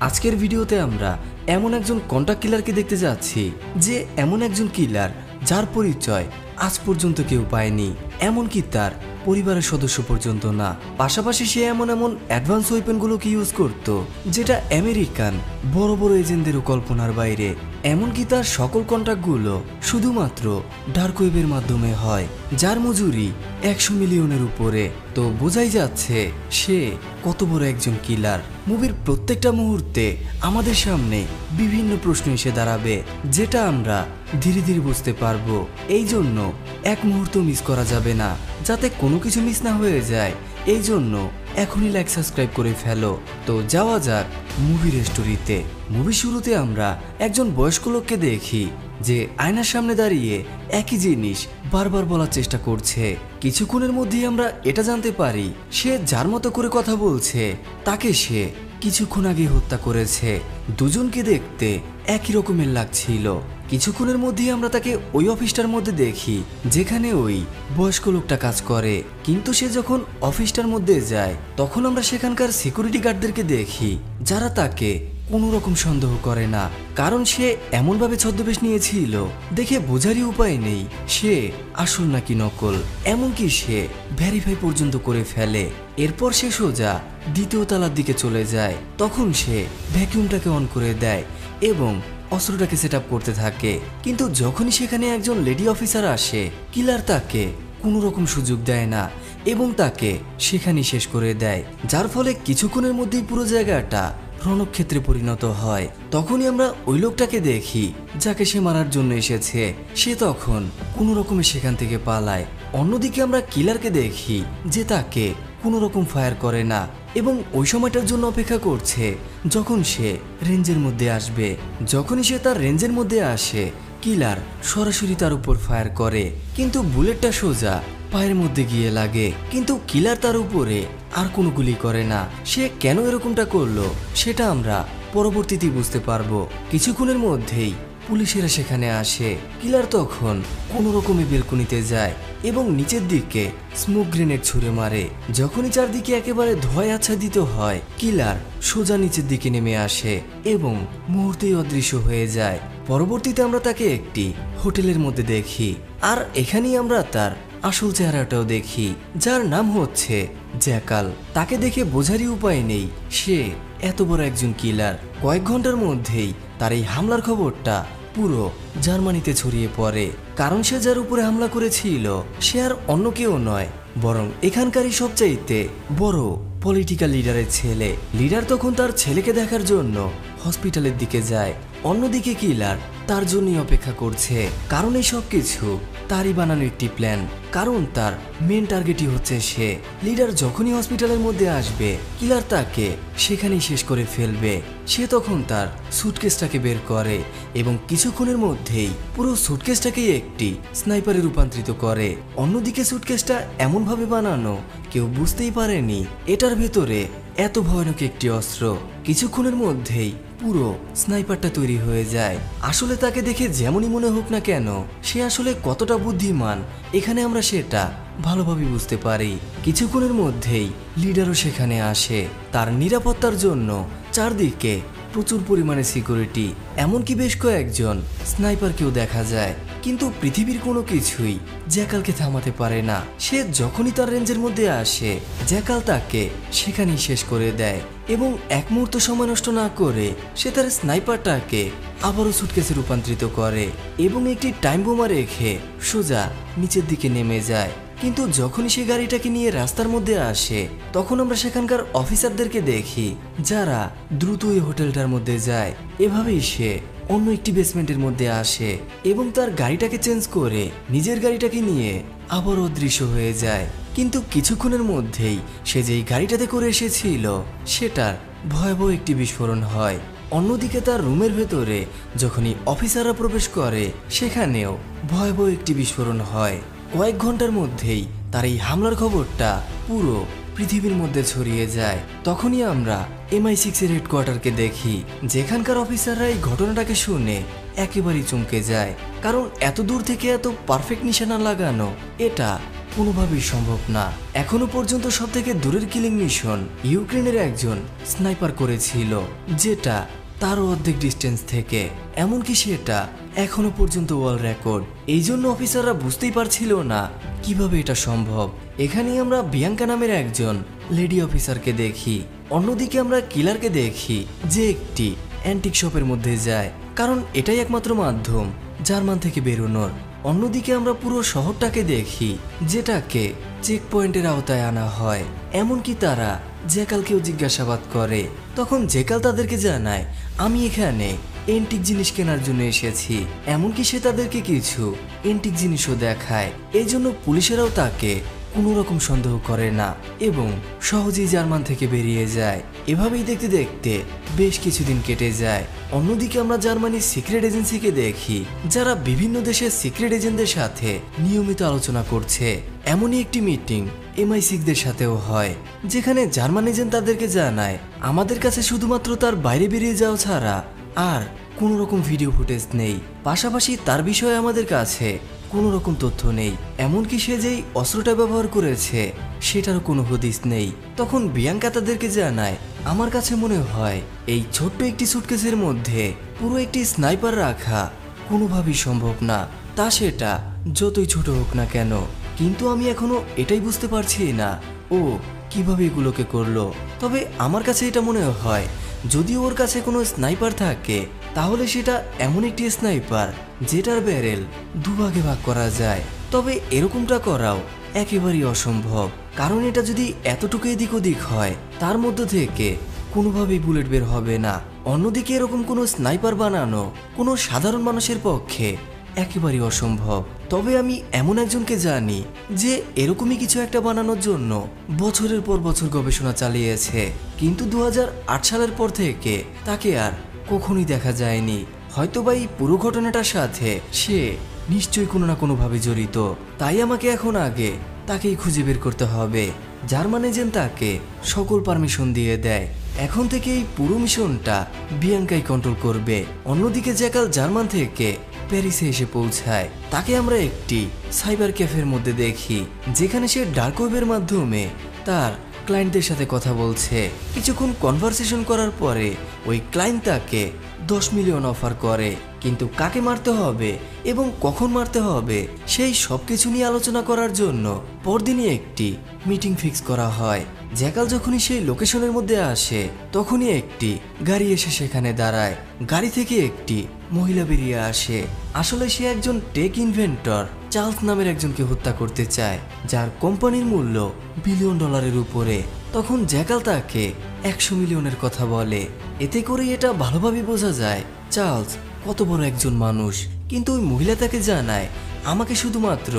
আজকের ভিডিওতে আমরা এমন একজন কন্ট্রাক্ট কিলারকে দেখতে যাচ্ছি যে এমন একজন কিলার যার পরিচয় আজ পর্যন্ত কেউ পায়নি, এমনকি তার পরিবারের সদস্য পর্যন্ত না। পাশাপাশি সে এমন অ্যাডভান্স ওয়েপনগুলোকে ইউজ করত যেটা আমেরিকান বড় বড় এজেন্টদেরও কল্পনার বাইরে। এমনকি তার সকল কন্ট্রাক্টগুলো শুধুমাত্র ডার্ক ওয়েবের মাধ্যমে হয়, যার মজুরি 100 মিলিয়নের উপরে। তো বোঝাই যাচ্ছে সে কত বড় একজন কিলার। মুভির প্রত্যেকটা মুহূর্তে আমাদের সামনে বিভিন্ন প্রশ্ন এসে দাঁড়াবে, যেটা আমরা ধীরে ধীরে বুঝতে পারবো। এই জন্য এক মুহূর্ত মিস করা যাবে না, যাতে কোনো কিছু মিস না হয়ে যায়। এই জন্য এখনই লাইক সাবস্ক্রাইব করে ফেলো। তো যাওয়া যাক মুভির স্টোরিতে। মুভির শুরুতে আমরা একজন বয়স্ক লোককে দেখি যে আয়নার সামনে দাঁড়িয়ে একই জিনিস বারবার বলার চেষ্টা করছে। কিছুক্ষণের মধ্যেই আমরা এটা জানতে পারি সে যার মতো করে কথা বলছে তাকে সে কিছুক্ষণ আগে হত্যা করেছে। দুজনকে দেখতে একই রকমের লাগছিল। কিছুক্ষণের মধ্যেই আমরা তাকে ওই অফিসটার মধ্যে দেখি যেখানে ওই বয়স্ক লোকটা কাজ করে। কিন্তু সে যখন অফিসটার মধ্যে যায় তখন আমরা সেখানকার সিকিউরিটি গার্ডদেরকে দেখি যারা তাকে কোনো রকম সন্দেহ করে না, কারণ সে এমনভাবে ছদ্মবেশ নিয়েছিল দেখে বোঝারই উপায় নেই সে আসল নাকি নকল। এমনকি সে ভেরিফাই পর্যন্ত করে ফেলে। এরপর সে সোজা দ্বিতীয় তলার দিকে চলে যায়। তখন সে ভ্যাকিউমটাকে অন করে দেয় এবং অস্ত্রটাকে সেট আপ করতে থাকে। কিন্তু যখনই সেখানে একজন লেডি অফিসার আসে, কিলার তাকে কোনো রকম সুযোগ দেয় না এবং তাকে সেখানেই শেষ করে দেয়, যার ফলে কিছুক্ষণের মধ্যেই পুরো জায়গাটা রণক্ষেত্রে পরিণত হয়। তখনই আমরা ওই লোকটাকে দেখি যাকে সে মারার জন্য এসেছে। সে তখন কোনো রকমে সেখান থেকে পালায়। অন্যদিকে আমরা কিলারকে দেখি যে তাকে কোনো রকম ফায়ার করে না এবং ওই সময়টার জন্য অপেক্ষা করছে যখন সে রেঞ্জের মধ্যে আসবে। যখনই সে তার রেঞ্জের মধ্যে আসে, কিলার সরাসরি তার উপর ফায়ার করে, কিন্তু বুলেটটা সোজা পায়ের মধ্যে গিয়ে লাগে। কিন্তু কিলার তার উপরে আর কোনো গুলি করে না। সে কেন এরকমটা করলো সেটা আমরা পরবর্তীতে বুঝতে পারবো। কিছুক্ষণের মধ্যেই পুলিশেরা সেখানে আসে। কিলার তখন কোনো রকমে বেলকনিতে যায় এবং নিচের দিকে স্মোক গ্রেনেড ছুঁড়ে মারে। যখনই চারদিকে একেবারে ধোঁয়ায় আচ্ছাদিত হয়, কিলার সোজা নিচের দিকে নেমে আসে এবং মুহূর্তেই অদৃশ্য হয়ে যায়। পরবর্তীতে আমরা তাকে একটি হোটেলের মধ্যে দেখি, আর এখানেই আমরা তার আসল চেহারাটাও দেখি, যার নাম হচ্ছে জ্যাকাল। তাকে দেখে বোঝারই উপায় নেই সে এত বড় একজন কিলার। কয়েক ঘন্টার মধ্যেই তার এই হামলার খবরটা পুরো জার্মানিতে ছড়িয়ে পড়ে, কারণ সে যার উপরে হামলা করেছিল সে আর অন্য কেউ নয়, বরং এখানকারই সবচাইতে বড় পলিটিক্যাল লিডারের ছেলে। লিডার তখন তার ছেলেকে দেখার জন্য হসপিটালের দিকে যায়। অন্যদিকে কিলার তার জন্যই অপেক্ষা করছে, কারণ এই সব কিছু তারই বানানো একটি প্ল্যান। কারণ তার মেন টার্গেটই হচ্ছে সে। লিডার যখনই হসপিটালের মধ্যে আসবে, কিলার তাকে সেখানেই শেষ করে ফেলবে। সে তখন তার সুটকেসটাকে বের করে এবং কিছুক্ষণের মধ্যেই পুরো সুটকেসটাকেই একটি স্নাইপারে রূপান্তরিত করে। অন্যদিকে সুটকেসটা এমনভাবে বানানো কেউ বুঝতেই পারেনি এটার ভেতরে এত ভয়ানক একটি অস্ত্র। কিছুক্ষণের মধ্যেই পুরো স্নাইপারটা তৈরি হয়ে যায়। আসলে তাকে দেখে যেমনই মনে হোক না কেন সে আসলে কতটা বুদ্ধিমান এখানে আমরা সেটা ভালোভাবে বুঝতে পারি। কিছুক্ষণের মধ্যেই লিডারও সেখানে আসে। তার নিরাপত্তার জন্য চারদিকে প্রচুর পরিমাণে সিকিউরিটি, এমনকি বেশ কয়েকজন স্নাইপারকেও দেখা যায়। কিন্তু পৃথিবীর কোনো কিছুই জ্যাকালকে থামাতে পারে না। সে যখনই তার রেঞ্জের মধ্যে আসে, জ্যাকাল তাকে সেখানেই শেষ করে দেয় এবং এক মুহূর্ত সময় নষ্ট না করে সে তার স্নাইপারটাকে আবারও সুটকেসে রূপান্তরিত করে এবং একটি টাইম বোমা রেখে সোজা নিচের দিকে নেমে যায়। কিন্তু যখনই সে গাড়িটাকে নিয়ে রাস্তার মধ্যে আসে, তখন আমরা সেখানকার অফিসারদেরকে দেখি যারা দ্রুত ওই হোটেলটার মধ্যে যায়। এভাবেই সে অন্য একটি বেসমেন্টের মধ্যে আসে এবং তার গাড়িটাকে চেঞ্জ করে নিজের গাড়িটাকে নিয়ে আবার অদৃশ্য হয়ে যায়। কিন্তু কিছুক্ষণের মধ্যেই সে যেই গাড়িটাতে করে এসেছিল সেটার ভয়াবহ একটি বিস্ফোরণ হয়। অন্যদিকে তার রুমের ভেতরে যখনই অফিসাররা প্রবেশ করে সেখানেও ভয়াবহ একটি বিস্ফোরণ হয়। কয়েক ঘন্টার মধ্যেই তার এই হামলার খবরটা পুরো পৃথিবীর মধ্যে ছড়িয়ে যায়। তখনই আমরা MI6 এর হেডকোয়ার্টারকে দেখি, যেখানকার অফিসাররা এই ঘটনাটাকে শুনে একেবারেই চমকে যায়, কারণ এত দূর থেকে এত পারফেক্ট নিশানা লাগানো এটা কোনোভাবেই সম্ভব না। এখনো পর্যন্ত সবথেকে দূরের কিলিং মিশন ইউক্রেনের একজন স্নাইপার করেছিল, যেটা তারও অর্ধেক ডিস্টেন্স থেকে। এমনকি সেটা এখনো পর্যন্ত ওয়ার্ল্ড রেকর্ড। এই জন্য অফিসাররা বুঝতেই পারছিল না কিভাবে এটা সম্ভব। এখানেই আমরা বিয়াঙ্কা নামের একজন লেডি অফিসারকে দেখি। অন্যদিকে আমরা কিলারকে দেখি যে একটি অ্যান্টিক শপের মধ্যে যায়, কারণ এটাই একমাত্র মাধ্যম জার্মান থেকে বেরোনোর। অন্যদিকে আমরা পুরো শহরটাকে দেখি, যেটাকে চেক পয়েন্টের আওতায় আনা হয়। এমনকি তারা জ্যাকালকেও জিজ্ঞাসাবাদ করে। তখন জ্যাকাল তাদেরকে জানায়, আমি এখানে এন্টিক জিনিস কেনার জন্য এসেছি। এমনকি সে তাদেরকে কিছু এন্টিক জিনিসও দেখায়। এই জন্য পুলিশেরাও তাকে কোনো রকম সন্দেহ করে না এবং সহজেই জার্মান থেকে বেরিয়ে যায়। এভাবেই দেখতে দেখতে বেশ কিছুদিন কেটে যায়। অন্যদিকে আমরা জার্মানির সিক্রেট এজেন্সিকে দেখি, যারা বিভিন্ন দেশের সিক্রেট এজেন্টদের সাথে নিয়মিত আলোচনা করছে। এমনই একটি মিটিং MI6দের সাথেও হয়, যেখানে জার্মান এজেন্ট তাদেরকে জানায়, আমাদের কাছে শুধুমাত্র তার বাইরে বেরিয়ে যাওয়া ছাড়া আর কোনো রকম ভিডিও ফুটেজ নেই। পাশাপাশি তার বিষয়ে আমাদের কাছে কোনো রকম তথ্য নেই। এমনকি সে যেই অস্ত্রটা ব্যবহার করেছে সেটারও কোনো হদিস নেই। তখন বিয়াঙ্কা তাদেরকে জানায়, আমার কাছে মনে হয় এই ছোট্ট একটি সুটকেসের মধ্যে পুরো একটি স্নাইপার রাখা কোনোভাবেই সম্ভব না, তা সেটা যতই ছোট হোক না কেন। কিন্তু আমি এখনো এটাই বুঝতে পারছি না ও কিভাবে এগুলোকে করলো। তবে আমার কাছে এটা মনে হয়, যদি ওর কাছে কোনো স্নাইপার থাকে তাহলে সেটা এমন একটি স্নাইপার যেটার ব্যারেল দুভাগে ভাগ করা যায়। তবে এরকমটা করাও একেবারেই অসম্ভব, কারণ এটা যদি এতটুকু এদিক ওদিক হয় তার মধ্য থেকে কোনোভাবেই বুলেট বের হবে না। অন্যদিকে এরকম কোনো স্নাইপার বানানো কোনো সাধারণ মানুষের পক্ষে একেবারেই অসম্ভব। তবে আমি এমন একজনকে জানি যে এরকমই কিছু একটা বানানোর জন্য বছরের পর বছর গবেষণা চালিয়েছে, কিন্তু 2008 সালের পর থেকে তাকে আর কখনোই দেখা যায়নি। হয়তোবা এই পুরো ঘটনাটার সাথে সে নিশ্চয়ই কোনো না কোনোভাবে জড়িত। তাই আমাকে এখন আগে তাকেই খুঁজে বের করতে হবে। জার্মান এজেন্ট তাকে সকল পারমিশন দিয়ে দেয়। এখন থেকে এই পুরো মিশনটা বিয়াঙ্কাই কন্ট্রোল করবে। অন্যদিকে জ্যাকাল জার্মান থেকে প্যারিসে এসে পৌঁছায়। তাকে আমরা একটি সাইবার ক্যাফের মধ্যে দেখি, যেখানে সে ডার্ক ওয়েবের মাধ্যমে তার ক্লায়েন্টদের সাথে কথা বলছে। কিছুক্ষণ কনভারসেশন করার পরে ওই ক্লায়েন্ট তাকে 10 মিলিয়ন অফার করে, কিন্তু কাকে মারতে হবে এবং কখন মারতে হবে সেই সব কিছু নিয়ে আলোচনা করার জন্য পরদিনই একটি মিটিং ফিক্স করা হয়। জ্যাকাল যখনই সেই লোকেশনের মধ্যে আসে তখনই একটি গাড়ি এসে সেখানে দাঁড়ায়। গাড়ি থেকে একটি মহিলা বেরিয়ে আসে। আসলে সে একজন টেক ইনভেন্টর চার্লস নামের একজনকে হত্যা করতে চায়, যার কোম্পানির মূল্য $1 বিলিয়ন উপরে। তখন জ্যাকাল তাকে 100 মিলিয়নের কথা বলে। এতে করে এটা ভালোভাবে বোঝা যায় চার্লস কত বড় একজন মানুষ। কিন্তু ওই মহিলা তাকে জানায়, আমাকে শুধুমাত্র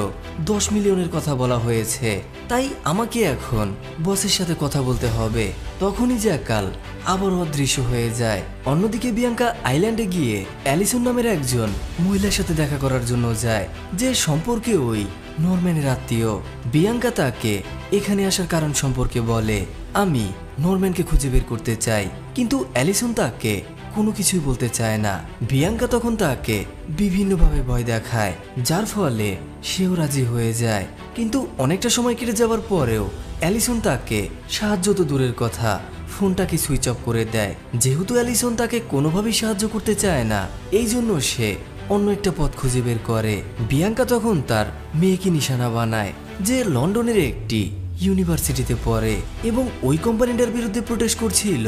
10 মিলিয়নের কথা বলা হয়েছে, তাই আমাকে এখন বসের সাথে কথা বলতে হবে। তখনই জ্যাকাল আবার অদৃশ্য হয়ে যায়। অন্যদিকে বিয়াঙ্কা আইল্যান্ডে গিয়ে অ্যালিসন নামের একজন মহিলার সাথে দেখা করার জন্য যায়, যে সম্পর্কে ওই নরম্যানের আত্মীয়। বিয়াঙ্কা তাকে এখানে আসার কারণ সম্পর্কে বলে, আমি নরম্যানকে খুঁজে বের করতে চাই। কিন্তু অ্যালিসন তাকে কোনো কিছুই বলতে চায় না। বিয়াঙ্কা তখন তাকে বিভিন্নভাবে ভয় দেখায়, যার ফলে সেও রাজি হয়ে যায়। কিন্তু অনেকটা সময় কেটে যাওয়ার পরেও অ্যালিসন তাকে সাহায্য তো দূরের কথা, ফোনটাকে সুইচ অফ করে দেয়। যেহেতু অ্যালিসন তাকে কোনোভাবেই সাহায্য করতে চায় না, এই জন্য সে অন্য একটা পথ খুঁজে বের করে। বিয়াঙ্কা তখন তার মেয়েকে নিশানা বানায়, যে লন্ডনের একটি ইউনিভার্সিটিতে পড়ে এবং ওই কোম্পানিটার বিরুদ্ধে প্রোটেস্ট করছিল,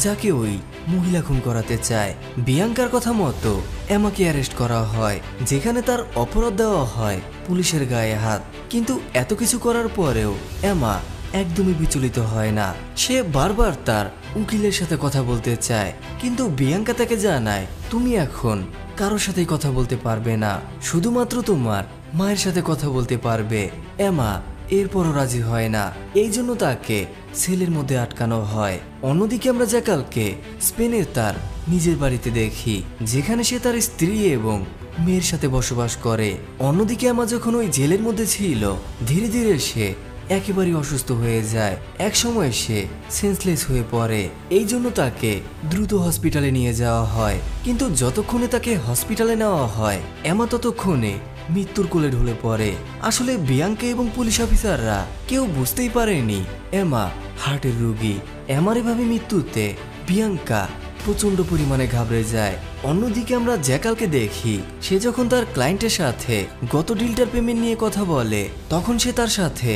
যাকে ওই মহিলা খুন করাতে চায়। বিয়াঙ্কার কথা মতো এমাকে অ্যারেস্ট করা হয়, যেখানে তার অপরাধ দেওয়া হয় পুলিশের গায়ে হাত। কিন্তু এত কিছু করার পরেও এমা একদমই বিচলিত হয় না। সে বারবার তার উকিলের সাথে কথা বলতে চায়, কিন্তু বিয়াঙ্কা তাকে জানায়, তুমি এখন কারোর সাথেই কথা বলতে পারবে না, শুধুমাত্র তোমার মায়ের সাথে কথা বলতে পারবে। এমা এরপরও রাজি হয় না, এই জন্য তাকে সেলের মধ্যে আটকানো হয়। অন্যদিকে আমরা জ্যাকালকে স্পেনের তার নিজের বাড়িতে দেখি, যেখানে সে তার স্ত্রী এবং মেয়ের সাথে বসবাস করে। অন্যদিকে এমা যখন ওই জেলের মধ্যে ছিল, ধীরে ধীরে সে একেবারেই অসুস্থ হয়ে যায়। এক সময় সে সেন্সলেস হয়ে পড়ে, এই জন্য তাকে দ্রুত হসপিটালে নিয়ে যাওয়া হয়। কিন্তু যতক্ষণে তাকে হসপিটালে নেওয়া হয়, এমা ততক্ষণে মৃত্যুর কোলে ঢলে পড়ে। আসলে বিয়াঙ্কা এবং পুলিশ অফিসাররা কেউ বুঝতেই পারেনি এমা হার্টের রোগী। এমার এভাবে মৃত্যুতে বিয়াঙ্কা প্রচন্ড পরিমাণে ঘাবড়ে যায়। অন্যদিকে আমরা জ্যাকালকে দেখি, সে যখন তার ক্লায়েন্টের সাথে গত ডিলটার পেমেন্ট নিয়ে কথা বলে তখন সে তার সাথে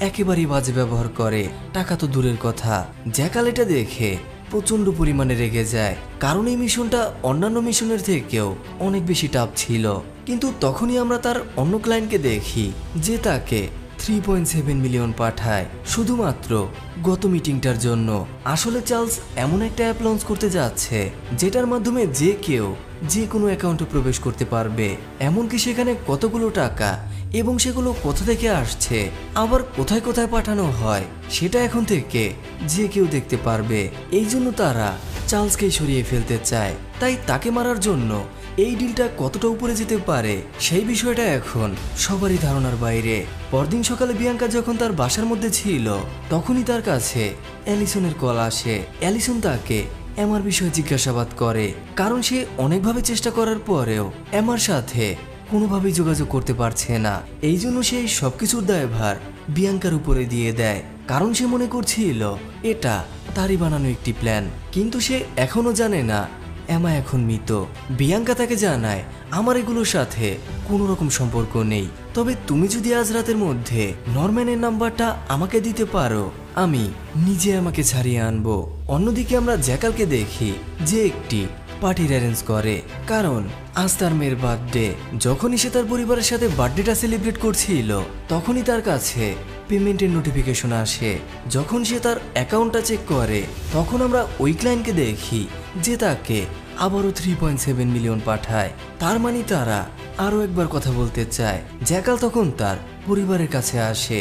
একেবারেই বাজে ব্যবহার করে। টাকা তো দূরের কথা, জ্যাকাল এটা দেখে প্রচন্ড পরিমাণে রেগে যায়, কারণ এই মিশনটা অন্যান্য মিশনের থেকেও অনেক বেশি টাফ ছিল। কিন্তু তখনই আমরা তার অন্য ক্লায়েন্টকে দেখি যে তাকে 3.7 মিলিয়ন পাঠায় শুধুমাত্র গত মিটিংটার জন্য। আসলে চার্লস এমন একটা অ্যাপ লঞ্চ করতে যাচ্ছে যেটার মাধ্যমে যে কেউ যে কোনো অ্যাকাউন্টে প্রবেশ করতে পারবে, এমনকি সেখানে কতগুলো টাকা এবং সেগুলো কোথা থেকে আসছে আবার কোথায় কোথায় পাঠানো হয় সেটা এখন থেকে যে কেউ দেখতে পারবে। এই জন্য তারা চার্লসকেই সরিয়ে ফেলতে চায়, তাই তাকে মারার জন্য এই ডিলটা কতটা উপরে যেতে পারে সেই বিষয়টা এখন সবারই ধারণার বাইরে। পরদিন সকালে বিয়াঙ্কা যখন তার বাসার মধ্যে ছিল তখনই তার কাছে অ্যালিসনের কল আসে। অ্যালিসন তাকে এমার বিষয়ে জিজ্ঞাসাবাদ করে, কারণ সে অনেকভাবে চেষ্টা করার পরেও এমার সাথে কোনোভাবেই যোগাযোগ করতে পারছে না। এই জন্য সে সবকিছুর দায়ভার বিয়াঙ্কার উপরে দিয়ে দেয়, কারণ সে মনে করছিল এটা তারই বানানো একটি প্ল্যান। কিন্তু সে এখনো জানে না এমা এখন মৃত। বিয়াঙ্কা তাকে জানায় আমার এগুলোর সাথে কোনো রকম সম্পর্ক নেই, তবে তুমি যদি আজ রাতের মধ্যে নরম্যানের নাম্বারটা আমাকে দিতে পারো আমি নিজে আমাকে ছাড়িয়ে আনবো। অন্যদিকে আমরা জ্যাকালকে দেখি যে একটি পার্টির অ্যারেঞ্জ করে, কারণ আজ তার মেয়ের বার্থডে। যখনই সে তার পরিবারের সাথে বার্থডেটা সেলিব্রেট করছিল তখনই তার কাছে পেমেন্টের নোটিফিকেশন আসে। যখন সে তার অ্যাকাউন্টটা চেক করে তখন আমরা ওই ক্লায়েন্টকে দেখি যে তাকে আবারও 3.7 মিলিয়ন পাঠায়। তার মানে তারা আরও একবার কথা বলতে চায়। জ্যাকাল তখন তার পরিবারের কাছে আসে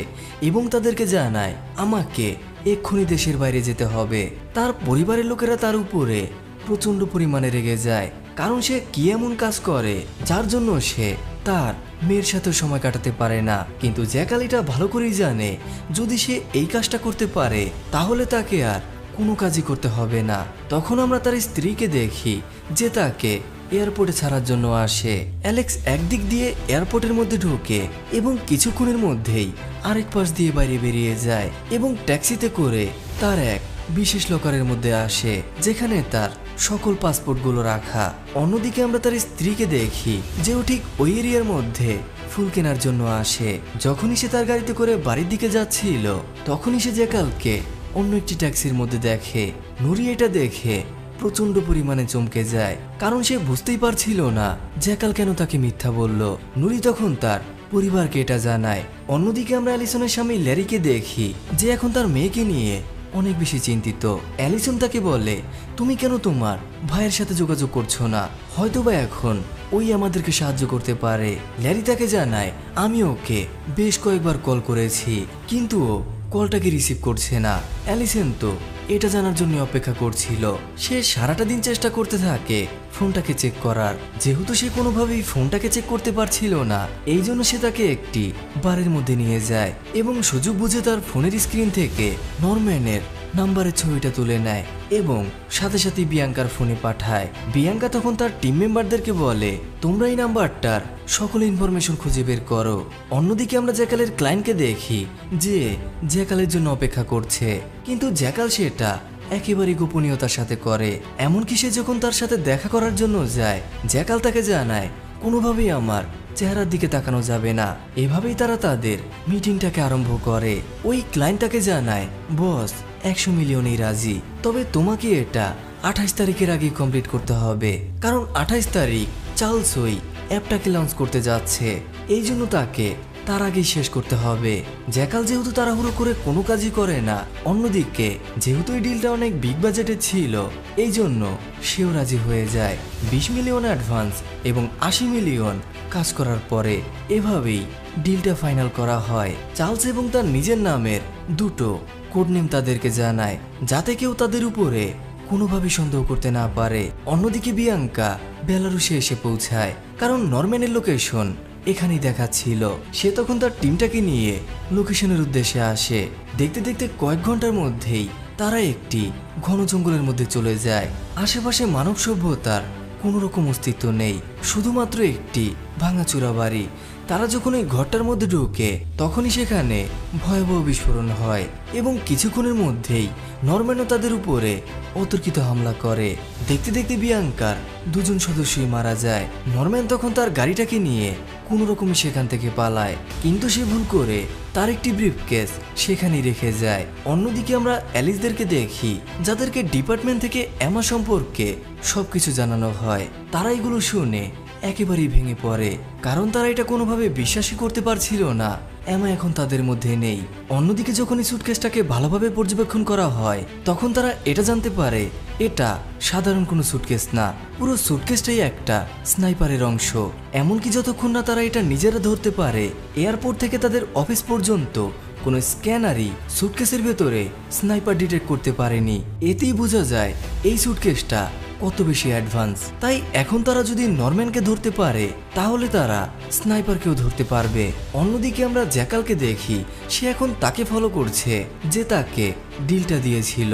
এবং তাদেরকে জানায় আমাকে এক্ষুনি দেশের বাইরে যেতে হবে। তার পরিবারের লোকেরা তার উপরে প্রচন্ড পরিমাণে রেগে যায়, কারণ সে কি এমন কাজ করে যার জন্য সে তার মেয়ের সাথে সময় কাটাতে পারে না। কিন্তু জ্যাকাল এটা ভালো করেই জানে যদি সে এই কাজটা করতে পারে তাহলে তাকে আর কোনো কাজই করতে হবে না। তখন আমরা তার স্ত্রীকে দেখি যে তাকে এয়ারপোর্টে ছাড়ার জন্য আসে। অ্যালেক্স একদিক দিয়ে এয়ারপোর্টের মধ্যে ঢোকে এবং কিছুক্ষণের মধ্যেই আরেক পাশ দিয়ে বাইরে বেরিয়ে যায় এবং ট্যাক্সিতে করে তার এক বিশেষ লকারের মধ্যে আসে যেখানে তার সকল পাসপোর্টগুলো রাখা। অন্যদিকে আমরা তার স্ত্রীকে দেখি যে ও ঠিক ওই এরিয়ার মধ্যে ফুল কেনার জন্য আসে। যখনই সে তার গাড়িতে করে বাড়ির দিকে যাচ্ছিল তখনই সে জ্যাকালকে অন্য একটি ট্যাক্সির মধ্যে দেখে। নুরি এটা দেখে প্রচন্ড পরিমাণে চমকে যায়, কারণ সে বুঝতেই পারছিল না জ্যাকাল কেন তাকে মিথ্যা বলল। নুরি তখন তার পরিবারকে এটা জানায়। অন্যদিকে আমরা অ্যালিসনের স্বামী ল্যারিকে দেখি যে এখন তার মেয়েকে নিয়ে অনেক বেশি চিন্তিত। অ্যালিসন তাকে বলে তুমি কেন তোমার ভাইয়ের সাথে যোগাযোগ করছো না, হয়তোবা এখন ওই আমাদেরকে সাহায্য করতে পারে। ল্যারি তাকে জানায় আমি ওকে বেশ কয়েকবার কল করেছি কিন্তু ও কলটাকে রিসিভ করছে না। অ্যালিসন তো এটা জানার জন্য অপেক্ষা করছিল। সে সারাটা দিন চেষ্টা করতে থাকে ফোনটাকে চেক করার, যেহেতু সে কোনোভাবেই ফোনটাকে চেক করতে পারছিল না এই জন্য সে তাকে একটি বারের মধ্যে নিয়ে যায় এবং সুযোগ বুঝে তার ফোনের স্ক্রিন থেকে নরম্যানের নাম্বারের ছবিটা তুলে নেয় এবং সাথে সাথে বিয়াঙ্কার ফোনে পাঠায়। বিয়াঙ্কা তখন তার টিম মেম্বারদেরকে বলে তোমরা এই নাম্বারটার সকল ইনফরমেশন খুঁজে বের করো। অন্যদিকে আমরা জ্যাকালের ক্লায়েন্টকে দেখি যে জ্যাকালের জন্য অপেক্ষা করছে, কিন্তু জ্যাকাল সেটা একেবারে গোপনীয়তার সাথে করে। এমনকি সে যখন তার সাথে দেখা করার জন্য যায় জ্যাকাল তাকে জানায় কোনোভাবেই আমার চেহারার দিকে তাকানো যাবে না। এভাবেই তারা তাদের মিটিংটাকে আরম্ভ করে। ওই ক্লায়েন্ট তাকে জানায় বস 100 মিলিয়নই রাজি, তবে তোমাকে এটা 28 তারিখের আগে কমপ্লিট করতে হবে, কারণ 28 তারিখ চার্লস ওই অ্যাপটাকে লঞ্চ করতে যাচ্ছে, এই জন্য তাকে তার আগেই শেষ করতে হবে। জ্যাকাল যেহেতু তাড়াহুড়ো করে কোনো কাজই করে না, অন্যদিকে যেহেতু এই ডিলটা অনেক বিগ বাজেটের ছিল এই জন্য সেও রাজি হয়ে যায়। 20 মিলিয়ন অ্যাডভান্স এবং 80 মিলিয়ন কাজ করার পরে এভাবেই ডিলটা ফাইনাল করা হয়। চার্লস এবং তার নিজের নামের দুটো কোডনেম তাদেরকে জানায় যাতে কেউ তাদের উপরে কোনোভাবে সন্দেহ করতে না পারে। অন্যদিকে বিয়াঙ্কা বেলারুশে এসে পৌঁছায়, কারণ নরম্যানের লোকেশন এখানেই দেখাচ্ছিল। সে তখন তার টিমটাকে নিয়ে লোকেশনের উদ্দেশ্যে আসে। দেখতে দেখতে কয়েক ঘন্টার মধ্যেই তারা একটি ঘন জঙ্গলের মধ্যে চলে যায়। আশেপাশে মানব সভ্যতার কোনো রকম অস্তিত্ব নেই, শুধুমাত্র একটি ভাঙাচোরা বাড়ি। তারা যখন এই ঘরটার মধ্যে ঢোকে তখনই সেখানে ভয়াবহ বিস্ফোরণ হয় এবং কিছুক্ষণের মধ্যেই নরম্যানও তাদের উপরে অতর্কিত হামলা করে। দেখতে দেখতে বিয়াঙ্কার দুজন সদস্যই মারা যায়। নরম্যান তখন তার গাড়িটাকে নিয়ে কোনো রকমে সেখান থেকে পালায়, কিন্তু সে ভুল করে তার একটি ব্রিফকেস সেখানেই রেখে যায়। অন্যদিকে আমরা অ্যালিসদেরকে দেখি, যাদেরকে ডিপার্টমেন্ট থেকে এমা সম্পর্কে সবকিছু জানানো হয়। তারা এগুলো শুনে একেবারেই ভেঙে পড়ে, কারণ তারা এটা কোনোভাবে বিশ্বাসই করতে পারছিল না এমা এখন তাদের মধ্যে নেই। অন্যদিকে যখন এই সুটকেসটাকে ভালোভাবে পর্যবেক্ষণ করা হয় তখন তারা এটা জানতে পারে এটা সাধারণ কোনো সুটকেস না, পুরো সুটকেসটাই একটা স্নাইপারের অংশ। এমনকি যতক্ষণ না তারা এটা নিজেরা ধরতে পারে, এয়ারপোর্ট থেকে তাদের অফিস পর্যন্ত কোনো স্ক্যানারই সুটকেসের ভেতরে স্নাইপার ডিটেক্ট করতে পারেনি। এতেই বোঝা যায় এই সুটকেসটা কত বেশি অ্যাডভান্স। তাই এখন তারা যদি নরম্যানকে ধরতে পারে তাহলে তারা স্নাইপারকেও ধরতে পারবে। অন্যদিকে আমরা জ্যাকালকে দেখি, সে এখন তাকে ফলো করছে যে তাকে ডিলটা দিয়েছিল,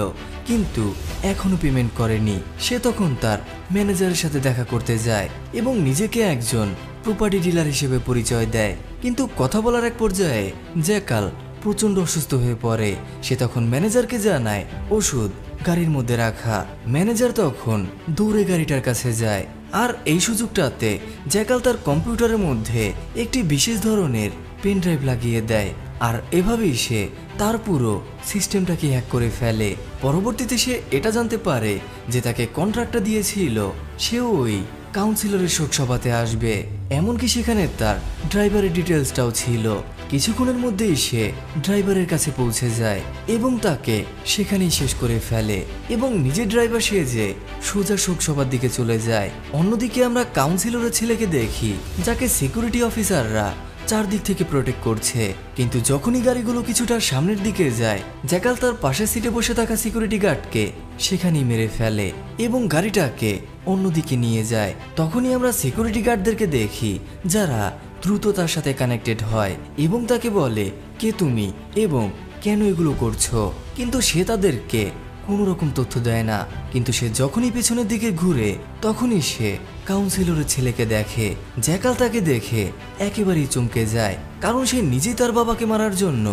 কিন্তু এখনো পেমেন্ট করেনি। সে তখন তার ম্যানেজারের সাথে দেখা করতে যায় এবং নিজেকে একজন প্রপার্টি ডিলার হিসেবে পরিচয় দেয়। কিন্তু কথা বলার এক পর্যায়ে জ্যাকাল প্রচণ্ড অসুস্থ হয়ে পড়ে। সে তখন ম্যানেজারকে জানায় ওষুধ গাড়ির মধ্যে রাখা। ম্যানেজার তখন দৌড়ে গাড়িটার কাছে যায়, আর এই সুযোগটাতে জ্যাকাল তার কম্পিউটারের মধ্যে একটি বিশেষ ধরনের পেন ড্রাইভ লাগিয়ে দেয়, আর এভাবেই সে তার পুরো সিস্টেমটাকে হ্যাক করে ফেলে। পরবর্তীতে সে এটা জানতে পারে যে তাকে কন্ট্রাক্টটা দিয়েছিল সে ওই কাউন্সিলরের শোকসভাতে আসবে, এমনকি সেখানে তার ড্রাইভারের ডিটেলসটাও ছিল। কিছুক্ষণের মধ্যেই সে ড্রাইভারের কাছে পৌঁছে যায় এবং তাকে সেখানেই শেষ করে ফেলে এবং নিজের ড্রাইভার সেজে সোজা শোকসভার দিকে চলে যায়। অন্যদিকে আমরা কাউন্সিলরের ছেলেকে দেখি, যাকে সিকিউরিটি অফিসাররা চারদিক থেকে প্রোটেক্ট করছে, কিন্তু যখনই গাড়িগুলো কিছুটা সামনের দিকে যায় জ্যাকাল তার পাশের সিটে বসে থাকা সিকিউরিটি গার্ডকে সেখানেই মেরে ফেলে এবং গাড়িটাকে অন্যদিকে নিয়ে যায়। তখনই আমরা সিকিউরিটি গার্ডদেরকে দেখি যারা দ্রুত তার সাথে কানেক্টেড হয় এবং তাকে বলে কে তুমি এবং কেন এগুলো করছো, কিন্তু সে তাদেরকে কোনো রকম তথ্য দেয় না। কিন্তু সে যখনই পেছনের দিকে ঘুরে তখনই সে কাউন্সিলরের ছেলেকে দেখে। জ্যাকাল তাকে দেখে একেবারেই চমকে যায়, কারণ সে নিজেই তার বাবাকে মারার জন্য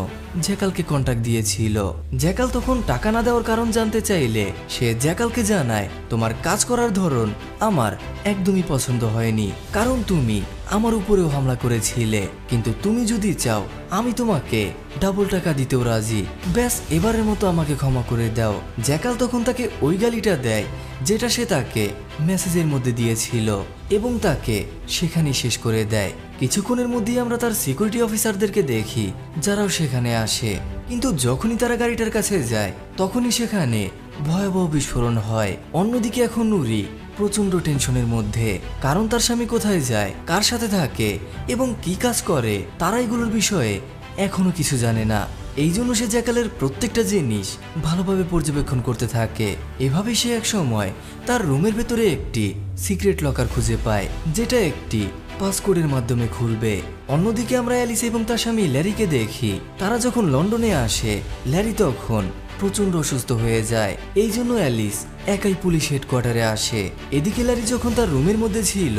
জ্যাকালকে কন্ট্যাক্ট দিয়েছিল। জ্যাকাল তখন টাকা না দেওয়ার কারণ জানতে চাইলে সে জ্যাকালকে জানায় তোমার কাজ করার ধরন আমার একদমই পছন্দ হয়নি, কারণ তুমি আমার উপরেও হামলা করেছিলে, কিন্তু তুমি যদি চাও আমি তোমাকে ডাবল টাকা দিতেও রাজি, ব্যাস এবারের মতো আমাকে ক্ষমা করে দাও। জ্যাকাল তখন তাকে ওই গালিটা দেয় যেটা সে তাকে মেসেজের মধ্যে দিয়েছিল এবং তাকে সেখানেই শেষ করে দেয়। কিছুক্ষণের মধ্যেই আমরা তার সিকিউরিটি অফিসারদেরকে দেখি যারাও সেখানে আসে, কিন্তু যখনই তারা গাড়িটার কাছে যায় তখনই সেখানে ভয়াবহ বিস্ফোরণ হয়। অন্যদিকে এখন নুরি প্রচন্ড টেনশনের মধ্যে, কারণ তার স্বামী কোথায় যায়, কার সাথে থাকে এবং কি কাজ করে তারা এগুলোর বিষয়ে এখনো কিছু জানে না। এই জন্য সে জ্যাকালের প্রত্যেকটা জিনিস ভালোভাবে পর্যবেক্ষণ করতে থাকে। এভাবে সে এক সময় তার রুমের ভেতরে একটি সিক্রেট লকার খুঁজে পায় যেটা একটি পাসকোডের মাধ্যমে খুলবে। অন্যদিকে আমরা অ্যালিস এবং তার স্বামী ল্যারিকে দেখি, তারা যখন লন্ডনে আসে ল্যারি তখন প্রচন্ড অসুস্থ হয়ে যায়। এই জন্য অ্যালিস একাই পুলিশ হেডকোয়ার্টারে আসে। এদিকে ল্যারি যখন তার রুমের মধ্যে ছিল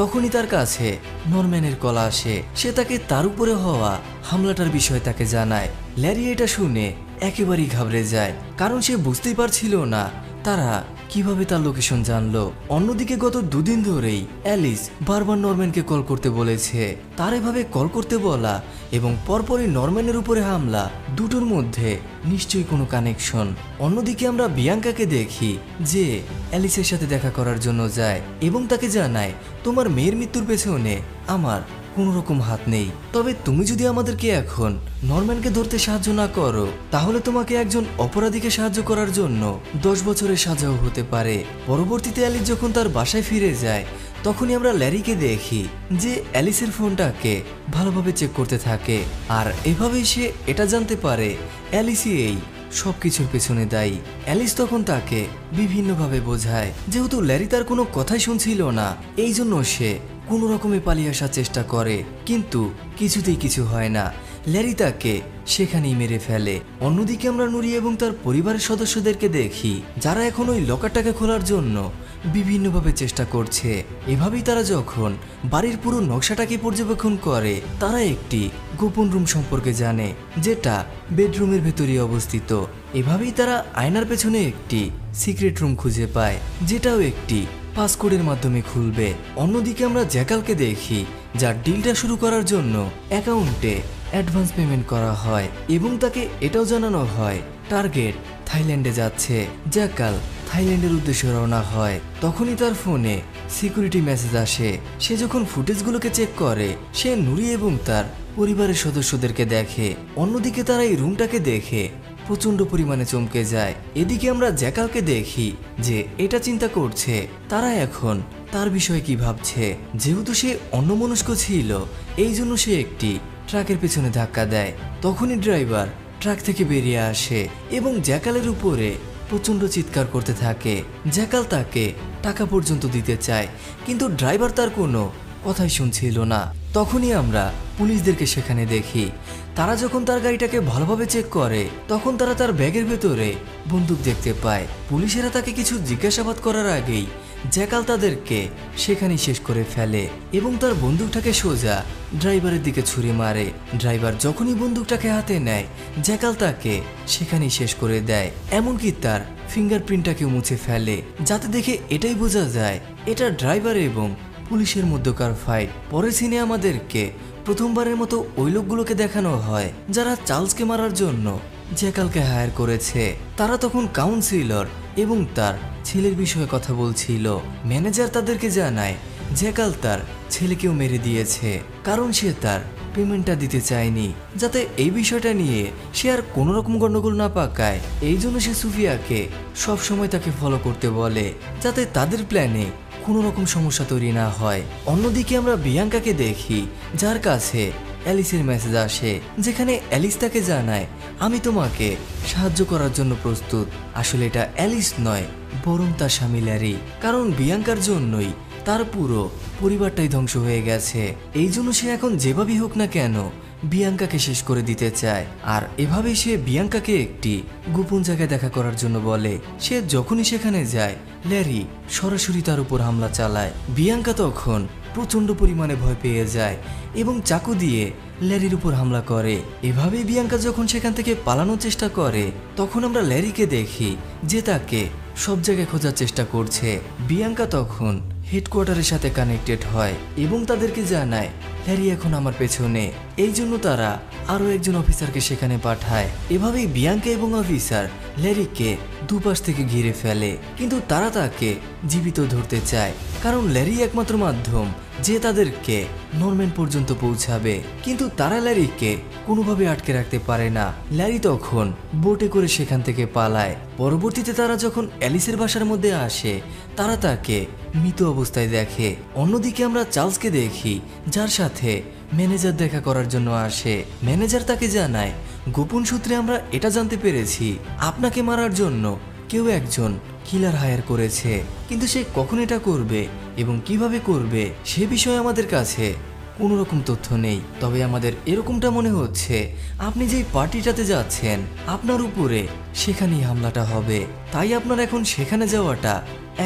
তখনই তার কাছে নরম্যানের কল আসে। সে তাকে তার উপরে হওয়া হামলাটার বিষয়ে তাকে জানায়। ল্যারি এটা শুনে একেবারেই ঘাবড়ে যায়, কারণ সে বুঝতেই পারছিল না তারা কিভাবে তার লোকেশন জানলো। অন্যদিকে গত দুদিন ধরেই অ্যালিস বারবার নরম্যানকে কল করতে বলেছে। তার এভাবে কল করতে বলা এবং পরপরই নরম্যানের উপরে হামলা, দুটোর মধ্যে নিশ্চয়ই কোনো কানেকশন। অন্যদিকে আমরা বিয়াঙ্কাকে দেখি যে অ্যালিসের সাথে দেখা করার জন্য যায় এবং তাকে জানায় তোমার মেয়ের মৃত্যুর পেছনে আমার কোনো রকম হাত নেই, তবে তুমি যদি আমাদেরকে এখন নরম্যানকে ধরতে সাহায্য না করো তাহলে তোমাকে একজন অপরাধীকে সাহায্য করার জন্য 10 বছরের সাজাও হতে পারে। পরবর্তীতে অ্যালিস যখন তার বাসায় ফিরে যায় তখনই আমরা ল্যারিকে দেখি যে অ্যালিসের ফোনটাকে ভালোভাবে চেক করতে থাকে, আর এভাবেই সে এটা জানতে পারে অ্যালিসই এই সবকিছুর পেছনে দায়ী। অ্যালিস তখন তাকে বিভিন্নভাবে বোঝায়, যেহেতু ল্যারি তার কোনো কথাই শুনছিল না এই জন্য সে কোনো রকমে পালিয়ে আসার চেষ্টা করে, কিন্তু কিছুতেই কিছু হয় না। ল্যারি তাকে সেখানেই মেরে ফেলে। অন্যদিকে আমরা নুরি এবং তার পরিবারের সদস্যদেরকে দেখি যারা এখন ওই লকারটাকে খোলার জন্য বিভিন্নভাবে চেষ্টা করছে। এভাবেই তারা যখন বাড়ির পুরো নকশাটাকে পর্যবেক্ষণ করে, তারা একটি গোপন রুম সম্পর্কে জানে যেটা বেডরুমের ভেতরে অবস্থিত। এভাবেই তারা আয়নার পেছনে একটি সিক্রেট রুম খুঁজে পায়, যেটাও একটি পাসকোডের মাধ্যমে খুলবে। অন্যদিকে আমরা জ্যাকালকে দেখি, যার ডিলটা শুরু করার জন্য অ্যাকাউন্টে অ্যাডভান্স পেমেন্ট করা হয় এবং তাকে এটাও জানানো হয় টার্গেট থাইল্যান্ডে যাচ্ছে। জ্যাকাল থাইল্যান্ডের উদ্দেশ্যে রওনা হয়। তখনই তার ফোনে সিকিউরিটি মেসেজ আসে। সে যখন ফুটেজগুলোকে চেক করে, সে নুরি এবং তার পরিবারের সদস্যদেরকে দেখে। অন্যদিকে তারা এই রুমটাকে দেখে প্রচণ্ড পরিমাণে চমকে যায়। এদিকে আমরা জ্যাকালকে দেখি যে এটা চিন্তা করছে তারা এখন তার বিষয়ে কি ভাবছে। যেহেতু সে অন্যমনস্ক ছিল, এই জন্য সে একটি ট্রাকের পেছনে ধাক্কা দেয়। তখনই ড্রাইভার ট্রাক থেকে বেরিয়ে আসে এবং জ্যাকালের উপরে প্রচণ্ড চিৎকার করতে থাকে। জ্যাকাল তাকে টাকা পর্যন্ত দিতে চায়, কিন্তু ড্রাইভার তার কোনো কথাই শুনছিল না। তখনই আমরা পুলিশদেরকে সেখানে দেখি। তারা যখন তার গাড়িটাকে ভালোভাবে চেক করে, তখন তারা তার ব্যাগের ভেতরে বন্দুক দেখতে পায়। পুলিশেরা তাকে কিছু জিজ্ঞাসাবাদ করার আগেই জ্যাকাল তাদেরকে সেখানেই শেষ করে ফেলে এবং তার বন্দুকটাকে সোজা ড্রাইভারের দিকে ছুঁড়ে মারে। ড্রাইভার যখনই বন্দুকটাকে হাতে নেয়, জ্যাকাল তাকে সেখানেই শেষ করে দেয়। এমনকি তার ফিঙ্গারপ্রিন্টটাকেও মুছে ফেলে, যাতে দেখে এটাই বোঝা যায় এটা ড্রাইভার এবং পুলিশের মধ্যকার ফাইট। পরের সিনে আমাদেরকে প্রথমবারের মতো ওই লোকগুলোকে দেখানো হয় যারা চার্লসকে মারার জন্য জ্যাকালকে হায়ার করেছে। তারা তখন কাউন্সিলর এবং তার ছেলের বিষয়ে কথা বলছিল। ম্যানেজার তাদেরকে জানায় জ্যাকাল তার ছেলেকেও মেরে দিয়েছে, কারণ সে তার পেমেন্টটা দিতে চায়নি, যাতে এই বিষয়টা নিয়ে সে আর কোনো রকম গন্ডগোল না পাকায়। এই জন্য সে সুফিয়াকে সবসময় তাকে ফলো করতে বলে, যাতে তাদের প্ল্যানে কোনো রকম সমস্যা তৈরি না হয়। অন্যদিকে আমরা বিয়াঙ্কাকে দেখি, যার কাছে অ্যালিসের মেসেজ আসে, যেখানে অ্যালিস তাকে জানায় আমি তোমাকে সাহায্য করার জন্য প্রস্তুত। আসলে এটা অ্যালিস নয়, বরং তার স্বামী ল্যারি, কারণ বিয়াঙ্কার জন্যই তার পুরো পরিবারটাই ধ্বংস হয়ে গেছে। এই জন্য সে এখন যেভাবেই হোক না কেন বিয়াঙ্কাকে শেষ করে দিতে চায়। আর এভাবেই সে বিয়াঙ্কাকে একটি গোপন জায়গায় দেখা করার জন্য বলে। সে যখনই সেখানে যায়, ল্যারি সরাসরি তার উপর হামলা চালায়। বিয়াঙ্কা তখন প্রচণ্ড পরিমাণে ভয় পেয়ে যায় এবং চাকু দিয়ে ল্যারির উপর হামলা করে। এভাবেই বিয়াঙ্কা যখন সেখান থেকে পালানোর চেষ্টা করে, তখন আমরা ল্যারিকে দেখি যে তাকে সব জায়গায় খোঁজার চেষ্টা করছে। বিয়াঙ্কা তখন হেডকোয়ার্টারের সাথে কানেক্টেড হয় এবং তাদেরকে জানায় ল্যারি এখন আমার পেছনে। এই জন্য তারা আরও একজন অফিসারকে সেখানে পাঠায়। এভাবেই বিয়াঙ্কা এবং অফিসার ল্যারিকে দুপাশ থেকে ঘিরে ফেলে, কিন্তু তারা তাকে জীবিত ধরতে চায়, কারণ ল্যারি একমাত্র মাধ্যম যে তাদেরকে নরম্যান পর্যন্ত পৌঁছাবে। কিন্তু তারা ল্যারিকে কোনোভাবে আটকে রাখতে পারে না। ল্যারি তখন বোটে করে সেখান থেকে পালায়। পরবর্তীতে তারা যখন অ্যালিসের বাসার মধ্যে আসে, তারা তাকে মৃত অবস্থায় দেখে। অন্যদিকে আমরা চার্লসকে দেখি, যার সাথে ম্যানেজার দেখা করার জন্য আসে। ম্যানেজার তাকে জানায় গোপন সূত্রে আমরা এটা জানতে পেরেছি আপনাকে মারার জন্য কেউ একজন কিলার হায়ার করেছে, কিন্তু সে কখন এটা করবে এবং কিভাবে করবে সে বিষয়ে আমাদের কাছে কোনো রকম তথ্য নেই। তবে আমাদের এরকমটা মনে হচ্ছে আপনি যেই পার্টিটাতে যাচ্ছেন আপনার উপরে সেখানেই হামলাটা হবে, তাই আপনার এখন সেখানে যাওয়াটা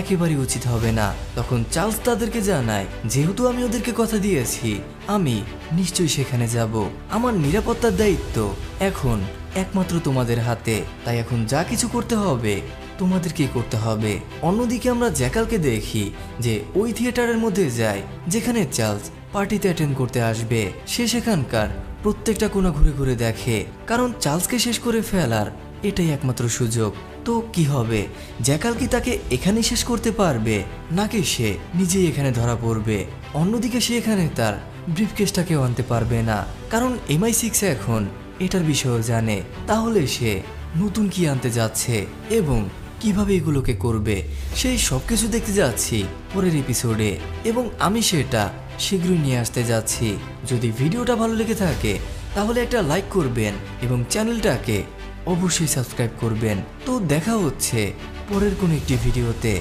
একেবারেই উচিত হবে না। তখন চার্লস তাদেরকে জানায় যেহেতু আমি ওদেরকে কথা দিয়েছি আমি নিশ্চয়ই সেখানে যাব। আমার নিরাপত্তার দায়িত্ব এখন একমাত্র তোমাদের হাতে, তাই এখন যা কিছু করতে হবে তোমাদেরকেই করতে হবে। অন্যদিকে আমরা জ্যাকালকে দেখি যে ওই থিয়েটারের মধ্যে যায় যেখানে চার্লস পার্টিতে অ্যাটেন্ড করতে আসবে। সে সেখানকার প্রত্যেকটা কোণা ঘুরে ঘুরে দেখে, কারণ চার্লসকে শেষ করে ফেলার এটাই একমাত্র সুযোগ। তো কি হবে, জ্যাকাল কি তাকে এখানেই শেষ করতে পারবে, নাকি সে নিজেই এখানে ধরা পড়বে? অন্যদিকে সে এখানে তার ব্রিফকেসটাকেও আনতে পারবে না, কারণ MI6 এখন এটার বিষয়েও জানে। তাহলে সে নতুন কি আনতে যাচ্ছে এবং কিভাবে এগুলোকে করবে, সেই সব কিছু দেখতে যাচ্ছি পরের এপিসোডে, এবং আমি সেটা শীঘ্রই নিয়ে আসতে যাচ্ছি। যদি ভিডিওটা ভালো লেগে থাকে তাহলে একটা লাইক করবেন এবং চ্যানেলটাকে অবশ্যই সাবস্ক্রাইব করবেন। তো দেখা হচ্ছে পরের কোনো একটি ভিডিওতে।